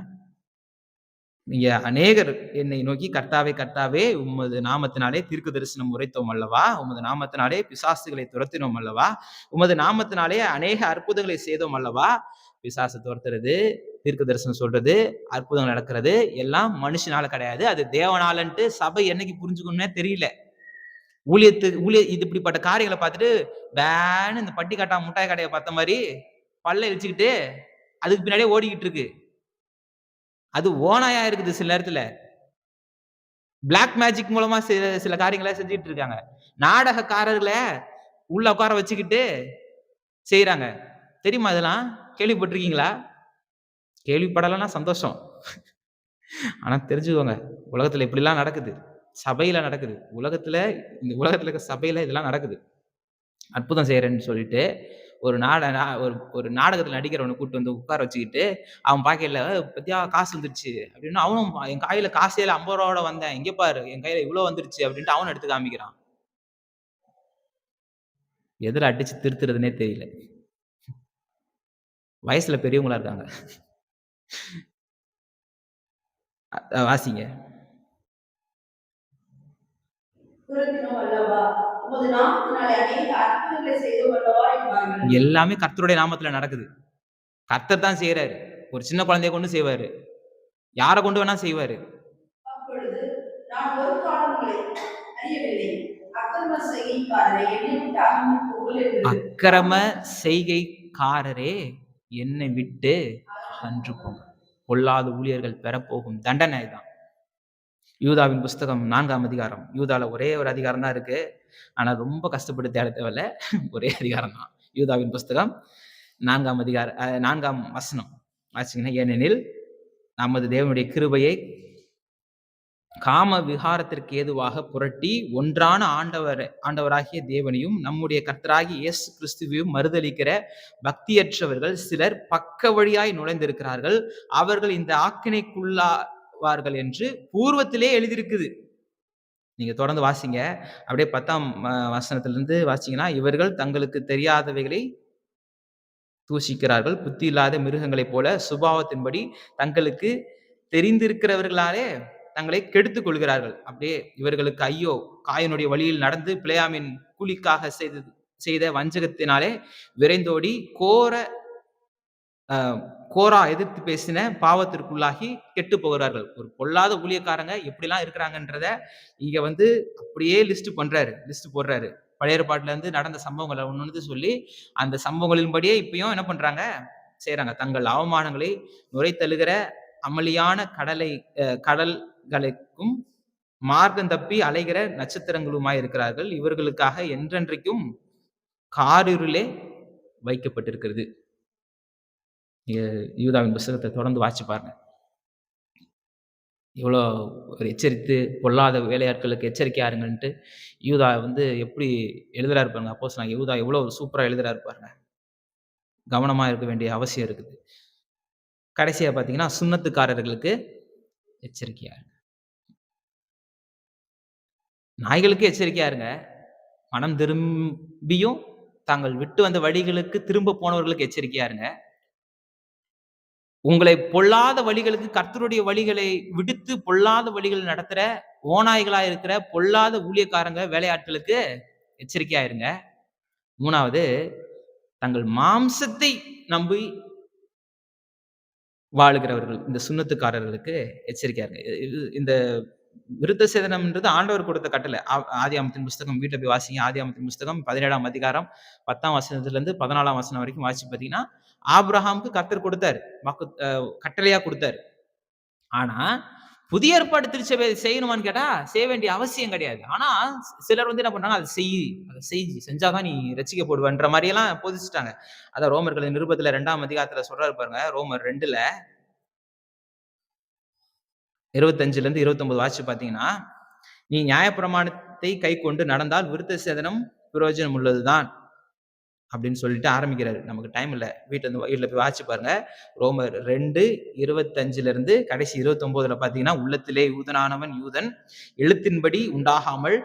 நீங்க அநேகர் என்னை நோக்கி கர்த்தாவே கர்த்தாவே உமது நாமத்தினாலே தீர்க்க தரிசனம் உரைத்தோம் அல்லவா, உமது நாமத்தினாலே பிசாசுகளை துரத்தினோம் அல்லவா, உமது நாமத்தினாலே அநேக அற்புதங்களை செய்தோம் அல்லவா. பிசாசு துரத்துறது, தீர்க்க தரிசனம் சொல்றது, அற்புதங்கள் நடக்கிறது எல்லாம் மனுஷனால கிடையாது, அது தேவனாலன்ட்டு சபை என்னைக்கு புரிஞ்சுக்கணும்னே தெரியல. ஊழிய இது இப்படிப்பட்ட காரியங்களை பார்த்துட்டு பேன்னு இந்த பட்டி காட்டா முட்டாய் கடையை பார்த்த மாதிரி பல்ல இழிச்சுக்கிட்டு அதுக்கு பின்னாடியே ஓடிக்கிட்டு இருக்கு. அது ஓனாயா இருக்குது. சில நேரத்துல பிளாக் மேஜிக் மூலமா சில காரியங்களை செஞ்சுட்டு இருக்காங்க. நாடகக்காரர்களை உள்ள உட்கார வச்சுக்கிட்டு செய்யறாங்க. தெரியுமா? இதெல்லாம் கேள்விப்பட்டிருக்கீங்களா? கேள்விப்படலைன்னா சந்தோஷம். ஆனா தெரிஞ்சுக்கோங்க, உலகத்துல இப்படிலாம் நடக்குது. சபையில நடக்குது. இந்த உலகத்துல இருக்க சபையில இதெல்லாம் நடக்குது. அற்புதம் செய்யறேன்னு சொல்லிட்டு ஒரு நாடகத்துல நடிக்கிறவனை கூட்டு வந்து உட்கார வச்சுக்கிட்டு அவன் பாக்கெட்ல பத்தியா காசு வந்துருச்சு அப்படின்னு அவனும், என் கையில காசே இல்ல 50 ரூபாயோட வந்தேன், இங்க பாரு என் கையில இவ்வளவு வந்துருச்சு அப்படின்ட்டு அவன் எடுத்து காமிக்கிறான். எதிர அடிச்சு திருத்துறதுனே தெரியல. வயசுல பெரியவங்களா இருக்காங்க. வாசிங்க. எல்லாமே கர்த்தருடைய நாமத்துல நடக்குது. கர்த்தர் தான் செய்யறாரு. ஒரு சின்ன குழந்தைய கொண்டு செய்வாரு. யார கொண்டு வேணா செய்வாரு. அக்கிரம செய்கைக்காரரே என்னை விட்டு அகன்று போங்க. பொல்லாத ஊழியர்கள் பெறப்போகும் தண்டனை தான். யூதாவின் புஸ்தகம் 4ஆம் அதிகாரம். யூதால ஒரே ஒரு அதிகாரம் தான் இருக்கு. ஆனா ரொம்ப கஷ்டப்பட்டு தேட தேவையில்ல. ஒரே அதிகாரம் தான். யூதாவின் புஸ்தகம் 4ஆம் வசனம் வாசிங்கன்னா, ஏனெனில் நமது தேவனுடைய கிருபையை காம விகாரத்திற்கு ஏதுவாக புரட்டி ஒன்றான ஆண்டவராகிய தேவனையும் நம்முடைய கர்த்தராகிய இயேசு கிறிஸ்துவையும் மறுதலிக்கிற பக்தியற்றவர்கள் சிலர் பக்க வழியாய் நுழைந்திருக்கிறார்கள். அவர்கள் இந்த ஆக்கினைக்குள்ளாவார்கள் என்று பூர்வத்திலே எழுதியிருக்குது. நீங்க தொடர்ந்து வாசிங்க. அப்படியே 10ஆம் வசனத்திலிருந்து வாசிங்கன்னா, இவர்கள் தங்களுக்கு தெரியாதவைகளை தூஷிக்கிறார்கள். புத்தி இல்லாத மிருகங்களைப் போல சுபாவத்தின்படி தங்களுக்கு தெரிந்திருக்கிறவர்களாலே தங்களை கெடுத்துக் கொள்கிறார்கள். அப்படியே இவர்களுக்கு ஐயோ, காயனுடைய வழியில் நடந்து பிழையாமின் கூலிக்காக செய்த வஞ்சகத்தினாலே விரைந்தோடி கோரா எதிர்த்து பேசின பாவத்திற்குள்ளாகி கெட்டு போகிறார்கள். ஒரு பொல்லாத ஊழியக்காரங்க எப்படிலாம் இருக்கிறாங்கன்றத இங்க வந்து அப்படியே லிஸ்ட் போடுறாரு. பழைய ஏற்பாட்டுல இருந்து நடந்த சம்பவங்களை ஒண்ணு சொல்லி அந்த சம்பவங்களின்படியே இப்பயும் என்ன பண்றாங்க, செய்யறாங்க. தங்கள் அவமானங்களை நுரை தழுகிற அமளியான கடல்களுக்கும் மார்க்கம் தப்பி அலைகிற நட்சத்திரங்களுமாய் இருக்கிறார்கள். இவர்களுக்காக என்றென்றைக்கும் காரிருளே வைக்கப்பட்டிருக்கிறது. நீங்க யூதாவின் புஸ்தகத்தை தொடர்ந்து வாசிச்சு பாருங்க. இவ்வளோ ஒரு எச்சரித்து பொல்லாத வேலையாட்களுக்கு எச்சரிக்கையா இருங்கன்ட்டு யூதா எப்படி எழுதுறாரு பாருங்க. அப்போஸ்தலனாகிய யூதா எவ்வளவு சூப்பரா எழுதுறாரு பாருங்க. கவனமா இருக்க வேண்டிய அவசியம் இருக்குது. கடைசியா பார்த்தீங்கன்னா, சுன்னத்துக்காரர்களுக்கு எச்சரிக்கையா இருங்க. நாய்களுக்கு எச்சரிக்கையா இருங்க. மனம் திரும்பியும் தாங்கள் விட்டு வந்த வழிகளுக்கு திரும்ப போனவர்களுக்கு எச்சரிக்கையா இருங்க. உங்களை பொல்லாத வழிகளுக்கு கர்த்தருடைய வழிகளை விடுத்து பொல்லாத வழிகள் நடத்துற ஓநாய்களா இருக்கிற பொல்லாத ஊழியக்காரங்க வேலையாட்களுக்கு எச்சரிக்கையா இருங்க. 3வது, தங்கள் மாம்சத்தை நம்பி வாழுகிறவர்கள் இந்த சுன்னத்துக்காரர்களுக்கு எச்சரிக்கையா இருங்க. இந்த விருத்த சேதனம்ன்றது ஆண்டவர் கொடுத்த கட்டளை. ஆதியாகமத்தின் புஸ்தகம் வீட்ல போய் வாசிங்க. ஆதியாகமத்தின் புஸ்தகம் 17ஆம் அதிகாரம் 10ஆம் வசனத்திலிருந்து 14ஆம் வசனம் வரைக்கும் வாசிச்சு பார்த்தீங்கன்னா, ஆபிரகாமுக்கு கர்த்தர் கொடுத்தாரு. கட்டளையா கொடுத்தாரு. ஆனா, புதிய ஏற்பாடு திருச்சபை செய்யணுமான்னு கேட்டா, செய்ய வேண்டிய அவசியம் கிடையாது. ஆனா, சிலர் என்ன பண்றாங்க, அதை செஞ்சாதான் நீ ரட்சிக்கப்படுவன்ற மாரி எல்லாம் போதிச்சுட்டாங்க. அதான் ரோமர்களின் நிருபத்துல 2ஆம் அதிகாரத்துல சொல்றாரு பாருங்க. ரோமர் 2ல 25லிருந்து 29 வாசிச்சு பார்த்தீங்கன்னா, நீ நியாயப்பிரமாணத்தை கைக்கொண்டு நடந்தால் விருத்த சேதனம் பிரயோஜனம் உள்ளதுதான் அப்படின்னு சொல்லிட்டு ஆரம்பிக்கிறாரு. நமக்கு டைம் இல்ல. வீட்ல போய் வாசிச்சு பாருங்க. ரோமர் 2:25லிருந்து கடைசி 29ல பார்த்தீங்கன்னா, உள்ளத்திலே யூதனானவன் யூதன் எழுத்தின்படி உண்டாகாமல்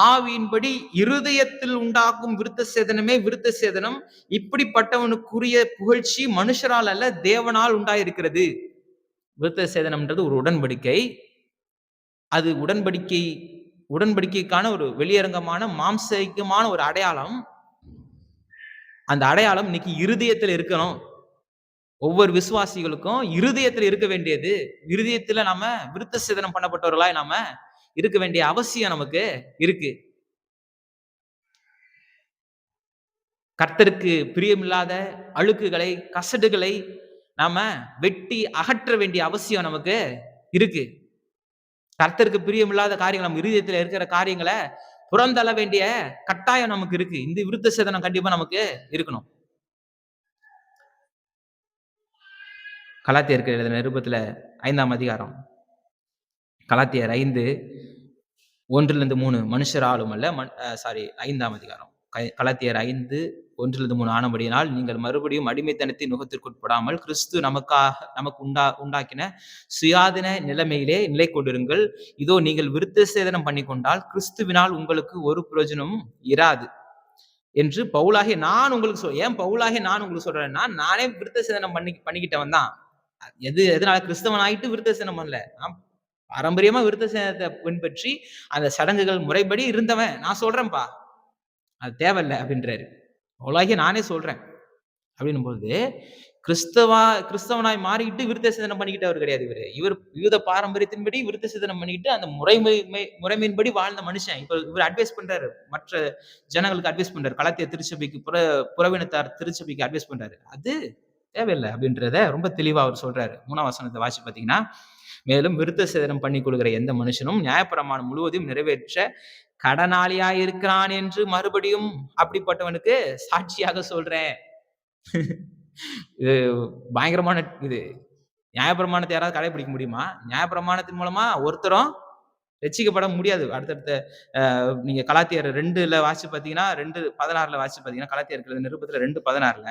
ஆவியின்படி இருதயத்தில் உண்டாகும் விருத்த சேதனமே விருத்த சேதனம். இப்படிப்பட்டவனுக்குரிய புகழ்ச்சி மனுஷரால் அல்ல தேவனால் உண்டாயிருக்கிறது. விருத்த சேதனம்ன்றது ஒரு உடன்படிக்கை. அது உடன்படிக்கைக்கான ஒரு வெளியரங்கமான மாம்சீகமான ஒரு அடையாளம். அந்த அடையாளம் இன்னைக்கு இருதயத்தில் இருக்கணும். ஒவ்வொரு விசுவாசிகளுக்கும் இருதயத்தில் இருக்க வேண்டியது. இருதயத்துல நாம விருத்த சேதனம் பண்ணப்பட்டவர்களாய் நாம இருக்க வேண்டிய அவசியம் நமக்கு இருக்கு. கர்த்தருக்கு பிரியமில்லாத அழுக்குகளை, கசடுகளை நாம வெட்டி அகற்ற வேண்டிய அவசியம் நமக்கு இருக்கு. கர்த்தருக்கு பிரியமில்லாத காரியங்கள் நம்ம இருதயத்துல இருக்கிற காரியங்களை புறந்தள்ள வேண்டிய கட்டாயம் நமக்கு இருக்கு. இந்த விருத்த சேதனம் கண்டிப்பா நமக்கு இருக்கணும். கலாத்தியருக்கு எழுதின நிருபத்துல 5ஆம் அதிகாரம். கலாத்தியர் 5:1-3 மனுஷராலும் அல்ல 5ஆம் அதிகாரம். கலாத்தியர் 5:1-3 ஆனபடியினால் நீங்கள் மறுபடியும் அடிமைத்தனத்தின் நுகத்திற்குட்படாமல் கிறிஸ்து நமக்கு உண்டாக்கின சுயாதீன நிலைமையிலே நிலை கொண்டிருங்கள். இதோ நீங்கள் விருத்த சேதனம் பண்ணிக்கொண்டால் கிறிஸ்துவினால் உங்களுக்கு ஒரு பிரயோஜனமும் இராது என்று பவுலாகிய நான் உங்களுக்கு ஏன் பவுலாகிய நான் உங்களுக்கு சொல்றேன்னா, நானே விருத்த சேதனம் பண்ணிக்கிட்டவன் தான். எதனால கிறிஸ்தவன் ஆயிட்டு விருத்த சேதனம் பண்ணல. நான் பாரம்பரியமா விருத்த சேதனத்தை பின்பற்றி அந்த சடங்குகள் முறைப்படி இருந்தவன். நான் சொல்றேன்ப்பா, அது தேவையில்லை அப்படின்றாரு. பவுலாகிய நானே சொல்றேன் அப்படின்னும் போது, கிறிஸ்தவனாய் மாறிக்கிட்டு விருத்த சேதனம் பண்ணிக்கிட்டவர் கிடையாது இவரு. இவர் யூத பாரம்பரியத்தின்படி விருத்த சேதனம் பண்ணிக்கிட்டு அந்த முறைமையின்படி வாழ்ந்த மனுஷன். இப்ப இவர் அட்வைஸ் பண்றாரு, மற்ற ஜனங்களுக்கு அட்வைஸ் பண்றாரு. கலாத்திய திருச்சபைக்கு புறவினத்தார் திருச்சபைக்கு அட்வைஸ் பண்றாரு. அது தேவையில்லை அப்படின்றத ரொம்ப தெளிவா அவர் சொல்றாரு. 3ஆம் வசனத்தை வாசிச்சு பார்த்தீங்கன்னா, மேலும் விருத்த சேதனம் பண்ணி கொள்கிற எந்த மனுஷனும் நியாயப்பிரமாணம் முழுவதும் நிறைவேற்ற கடனாளியாய் இருக்கிறான் என்று மறுபடியும் அப்படிப்பட்டவனுக்கு சாட்சியாக சொல்றேன். இது பயங்கரமான இது. நியாயப்பிரமாணத்தை யாராவது கடைபிடிக்க முடியுமா? நியாயப்பிரமாணத்தின் மூலமா ஒருத்தரும் ரட்சிக்கப்பட முடியாது. அடுத்தடுத்த நீங்க கலாத்தியர் 2ல வாசிச்சு பார்த்தீங்கன்னா, 2:16ல வாசிச்சு பார்த்தீங்கன்னா, கலாத்தியர் நிருபத்துல 2:16ல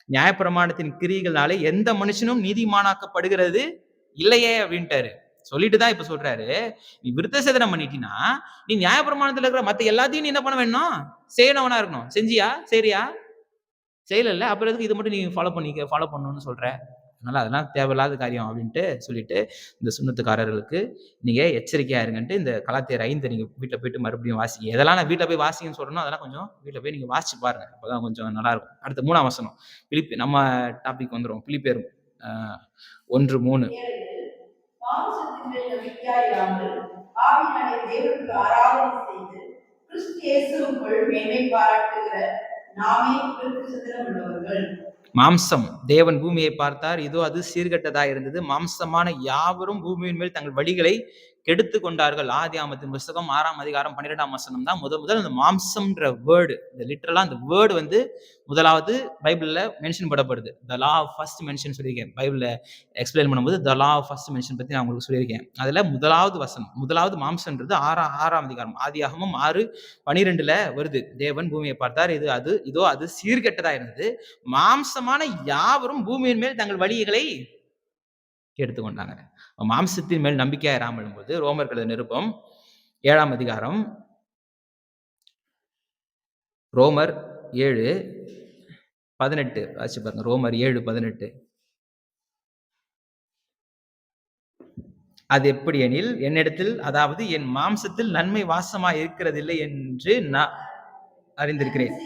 நியாயப்பிரமாணத்தின் கிரியைகளாலே எந்த மனுஷனும் நீதிமானாக்கப்படுகிறது இல்லையே அப்படின்ட்டாரு. சொல்லிட்டு தான் இப்ப சொல்றாரு, நீ விருத்த சேதனம் பண்ணிட்டீன்னா நீ நியாயப்பிரமாணத்துல இருக்கிற மத்த எல்லாத்தையும் நீ என்ன பண்ண வேணும்? செய்யணவனா இருக்கணும். செஞ்சியா? சரியா? செய்யல. அப்புறம் எதுக்கு இது மட்டும் நீ ஃபாலோ பண்ணணும்னு சொல்ற? அதனால அதெல்லாம் தேவையில்லாத காரியம் அப்படின்ட்டு சொல்லிட்டு, இந்த சுன்னத்துக்காரர்களுக்கு நீங்க எச்சரிக்கையா இருங்கன்ட்டு இந்த கலாத்தியர் 5 நீங்க வீட்ல போயிட்டு மறுபடியும் வாசிங்க. எதெல்லாம் நான் வீட்ல போய் வாசிங்கன்னு சொல்றேனோ அதெல்லாம் கொஞ்சம் வீட்ல போய் நீங்க வாசிச்சு பாருங்க. அப்பதான் கொஞ்சம் நல்லா இருக்கும். அடுத்து 3ஆம் வசனம். நம்ம டாபிக் வந்துரும். பிலிப்பியர் 1:3. மாம்சத்தின் மேல் நம்பிக்கையாயிராமல் ஆவியினாலே தேவனுக்கு ஆராதனை செய்து கிறிஸ்து இயேசுவுக்குள் மேன்மை பாராட்டுகிற நாமே விருத்த சேதனம் உள்ளவர்கள். மாம்சம் தேவன் பூமியை பார்த்தார், இதோ அது சீர்கெட்டதா இருந்தது. மாம்சமான யாவரும் பூமியின் மேல் தங்கள் வழிகளை கெடுத்து கொண்டார்கள். ஆதியாகமத்தின் புஸ்தகம் 6ஆம் அதிகாரம் 12ஆம் வசனம் தான் முதல் இந்த மாம்சம்ன்ற வேர்டு, இந்த லிட்டரலா அந்த வேர்டு வந்து முதலாவது பைபிள்ல மென்ஷன் பண்ணப்படுது. The law of first mention சொல்லியிருக்கேன். பைபிள்ல எக்ஸ்பிளைன் பண்ணும்போது the law of first mention பத்தி நான் உங்களுக்கு சொல்லியிருக்கேன். அதுல முதலாவது வசனம், முதலாவது மாம்சம்ன்றது 6ஆம் அதிகாரம், ஆதியாகமம் 6:12 வருது. தேவன் பூமியை பார்த்தார், இதோ அது சீர்கெட்டதா இருந்தது, மாம்சமான யாவரும் பூமியின் மேல் தங்கள் வழிகளை எடுத்துக்கொண்டாங்க. மாம்சத்தின் மேல் நம்பிக்கையா இராமல் போது ரோமர்கள் நிருபம் 7ஆம் அதிகாரம், ரோமர் 7:18 வாசிச்சு பாருங்க. ரோமர் 7:18. அது எப்படி எனில், என்னிடத்தில் அதாவது என் மாம்சத்தில் நன்மை வாசமாய் இருக்கிறதில்லை என்று நான் அறிந்திருக்கிறேன்.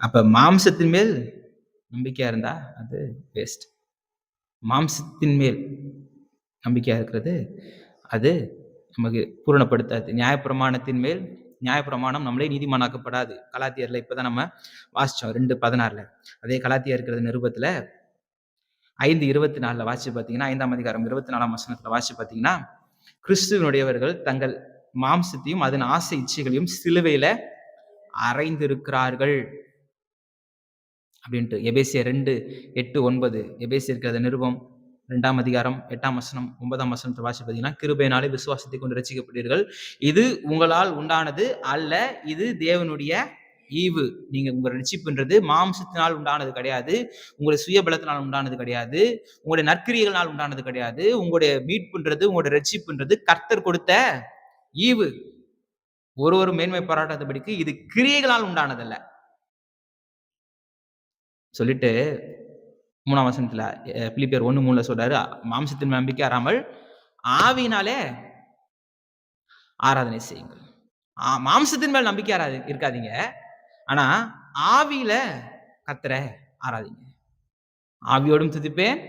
அப்ப மாம்சத்தின் மேல் நம்பிக்கையா இருந்தா அது வேஸ்ட். மாம்சத்தின் மேல் நம்பிக்கையா இருக்கிறது அது நமக்கு பூரணப்படுத்தாது. நியாயப்பிரமாணத்தின் மேல் நியாயப்பிரமாணம் நம்மளே நீதிமானாக்கப்படாது. கலாத்தியர்ல இப்பதான் நம்ம வாசிச்சோம் 2:16. அதே கலாத்தியர் இருக்கிற நிருபத்துல 5:24 வாசிச்சு பார்த்தீங்கன்னா, 5ஆம் அதிகாரம் 24ஆம் வசனத்துல வாசிச்சு பார்த்தீங்கன்னா, கிறிஸ்துவனுடையவர்கள் தங்கள் மாம்சத்தையும் அதன் ஆசை இச்சைகளையும் சிலுவையில அறைந்திருக்கிறார்கள் அப்படின்ட்டு. எபேசியர் 2:8-9, எபேசியர் இருக்கிற நிருபம் 2ஆம் அதிகாரம் 8ஆம் வசனம் 9ஆம் வசனத்தை வாசிச்சு பார்த்தீங்கன்னா, கிருபையினாலே விசுவாசத்தை கொண்டு ரட்சிக்கப்படுவீர்கள், இது உங்களால் உண்டானது அல்ல, இது தேவனுடைய ஈவு. நீங்க உங்க ரட்சிப்புன்றது மாம்சத்தினால் உண்டானது கிடையாது, உங்களுடைய சுயபலத்தினால் உண்டானது கிடையாது, உங்களுடைய நற்கிரியைகளால் உண்டானது கிடையாது. உங்களுடைய மீட்புன்றது, உங்களுடைய ரட்சிப்புன்றது கர்த்தர் கொடுத்த ஈவு. ஒரு மேன்மை பாராட்டாதபடிக்கு இது கிரியைகளால் உண்டானதல்ல சொல்லிட்டு 3ஆம் வசனத்துல பிலிப்பியர் 1:3 சொல்றாரு, மாம்சத்தின் நம்பிக்கை அறாமல் ஆவியினாலே ஆராதனை செய்யுங்கள். மாம்சத்தின் மேல் நம்பிக்கை இருக்காதீங்க, ஆனா ஆவியில கர்த்தரை ஆராதிங்க. ஆவியோடும் துதிப்பேன்,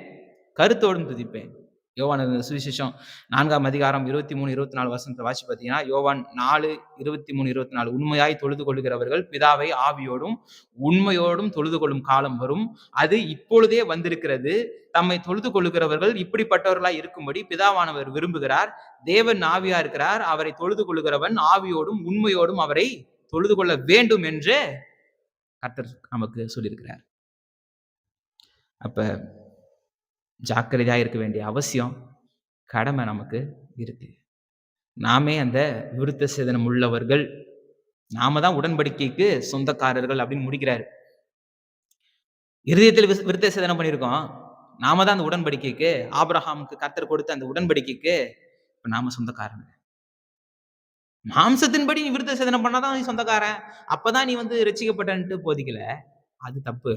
கருத்தோடும் துதிப்பேன். யோவான் சுவிசேஷம் 4ஆம் அதிகாரம் 23-24 வசனத்தை வாசி பார்த்தீங்கன்னா, யோவான் 4:23-24, உண்மையாய் தொழுது கொள்ளுகிறவர்கள் பிதாவை ஆவியோடும் உண்மையோடும் தொழுது கொள்ளும் காலம் வரும், அது இப்பொழுதே வந்திருக்கிறது. தம்மை தொழுது கொள்ளுகிறவர்கள் இப்படிப்பட்டவர்களாய் இருக்கும்படி பிதாவானவர் விரும்புகிறார். தேவன் ஆவியா இருக்கிறார், அவரை தொழுது கொள்ளுகிறவன் ஆவியோடும் உண்மையோடும் அவரை தொழுது கொள்ள வேண்டும் என்று கர்த்தர் நமக்கு சொல்லியிருக்கிறார். அப்ப ஜாக்கிரதையா இருக்க வேண்டிய அவசியம், கடமை நமக்கு இருக்கு. நாமே அந்த விருத்த சேதனம் உள்ளவர்கள், நாம தான் உடன்படிக்கைக்கு சொந்தக்காரர்கள் அப்படின்னு முடிக்கிறாரு. இருதயத்தில் விருத்த சேதனம் பண்ணியிருக்கோம், நாம தான் அந்த உடன்படிக்கைக்கு, ஆபிரகாமுக்கு கர்த்தர் கொடுத்த அந்த உடன்படிக்கைக்கு நாம சொந்தக்காரங்க. மாம்சத்தின்படி நீ விருத்த சேதனம் பண்ணாதான் நீ சொந்தக்காரன், அப்பதான் நீ ரட்சிக்கப்பட்டன்ட்டு போதிக்கல, அது தப்பு.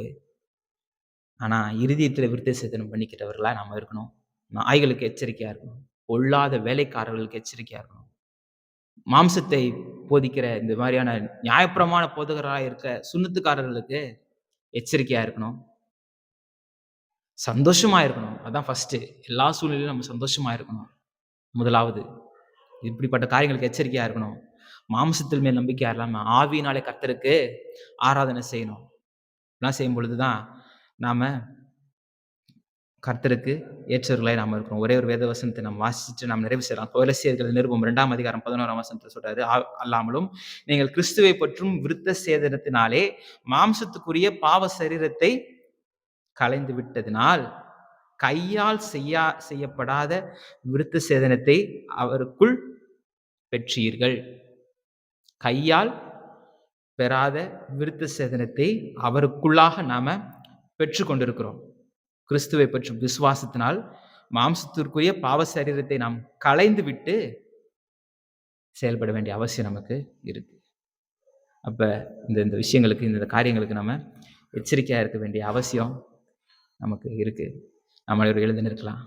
ஆனா இருதயத்துல விருத்த சேதனம் பண்ணிக்கிட்டவர்களா நாம இருக்கணும். நாய்களுக்கு எச்சரிக்கையா இருக்கணும், பொல்லாத வேலைக்காரர்களுக்கு எச்சரிக்கையா இருக்கணும். மாம்சத்தை போதிக்கிற இந்த மாதிரியான நியாயப்பிரமாண போதகராக இருக்க சுன்னத்துக்காரர்களுக்கு எச்சரிக்கையா இருக்கணும். சந்தோஷமா இருக்கணும், அதான் ஃபர்ஸ்ட். எல்லா சூழ்நிலையிலும் நம்ம சந்தோஷமா இருக்கணும். முதலாவது இப்படிப்பட்ட காரியங்களுக்கு எச்சரிக்கையா இருக்கணும். மாம்சத்தில் மேல் நம்பிக்கையா இல்லாம ஆவியினாலே கர்த்தருக்கு ஆராதனை செய்யணும். இதெல்லாம் செய்யும் பொழுதுதான் நாம கர்த்தருக்கு ஏற்றவர்களாய் நாம இருக்கிறோம். ஒரே ஒரு வேத வசனத்தை நம்ம வாசிச்சுட்டு நாம் நிறைவு செய்யலாம். கொலோசியர்கள் நிருபம் 2ஆம் அதிகாரம் 11ஆம் வசனத்தை சொல்றாரு, அல்லாமலும் நீங்கள் கிறிஸ்துவை பற்றும் விருத்த சேதனத்தினாலே மாம்சத்துக்குரிய பாவ சரீரத்தை களைந்து விட்டதினால் கையால் செய்யப்படாத விருத்த சேதனத்தை அவருக்குள் பெற்றீர்கள். கையால் பெறாத விருத்த சேதனத்தை அவருக்குள்ளாக நாம பெற்று கொண்டிருக்கிறோம். கிறிஸ்துவை பற்றும் விசுவாசத்தினால் மாம்சத்திற்குரிய பாவ சரீரத்தை நாம் களைந்து விட்டு செயல்பட வேண்டிய அவசியம் நமக்கு இருக்கு. அப்ப இந்த விஷயங்களுக்கு, இந்த காரியங்களுக்கு நம்ம எச்சரிக்கையா இருக்க வேண்டிய அவசியம் நமக்கு இருக்கு. நம்ம எழுந்து நிற்கலாம்.